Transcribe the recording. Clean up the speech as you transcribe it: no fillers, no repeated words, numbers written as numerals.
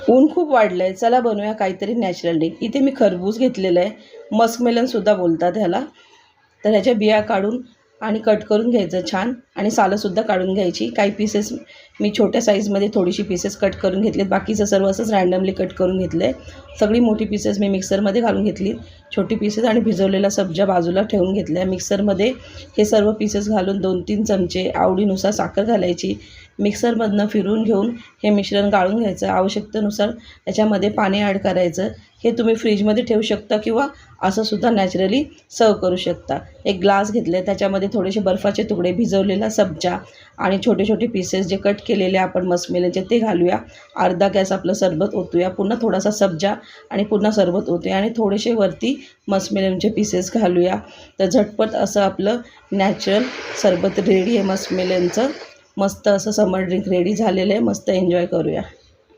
ऊन खूप वाढलं आहे, चला बनवूया काहीतरी नॅचरल ड्रिंक. इथे मी खरबूज घेतलेलं आहे, मस्कमेलनसुद्धा बोलतात ह्याला. तर ह्याच्या बिया काढून आणि कट करून घ्यायचं छान, आणि सालंसुद्धा काढून घ्यायची. काही पीसेस मी छोट्या साईजमध्ये थोडीशी पीसेस कट करून घेतलेत, बाकीचं सर्व असंच रँडमली कट करून घेतलं आहे. सगळी मोठी पीसेस मी मिक्सरमध्ये घालून घेतली, छोटी पीसेस आणि भिजवलेला सब्जा बाजूला ठेवून घेतल्या. मिक्सरमध्ये हे सर्व पीसेस घालून 2-3 चमचे आवडीनुसार साखर घालायची. मिक्सरमधनं फिरून घेऊन हे मिश्रण गाळून घ्यायचं. आवश्यकतेनुसार त्याच्यामध्ये पाणी ॲड करायचं. हे तुम्ही फ्रीजमध्ये ठेवू शकता किंवा असंसुद्धा नॅचरली सर्व करू शकता. एक ग्लास घेतले, त्याच्यामध्ये थोडेसे बर्फाचे तुकडे, भिजवलेला सब्जा आणि छोटे छोटे पीसेस जे कट केलेले आपण मस्कमेलनचे ते घालूया. अर्धा गॅस आपलं सरबत ओतूया, पुन्हा थोडासा सब्जा आणि पुन्हा सरबत ओतूया आणि थोडेसे वरती मस्कमेलनचे पीसेस घालूया. तर झटपट असं आपलं नॅचरल सरबत रेडी आहे मस्कमेलनचं. मस्त असं समर ड्रिंक रेडी झालेलं आहे. मस्त एन्जॉय करूया.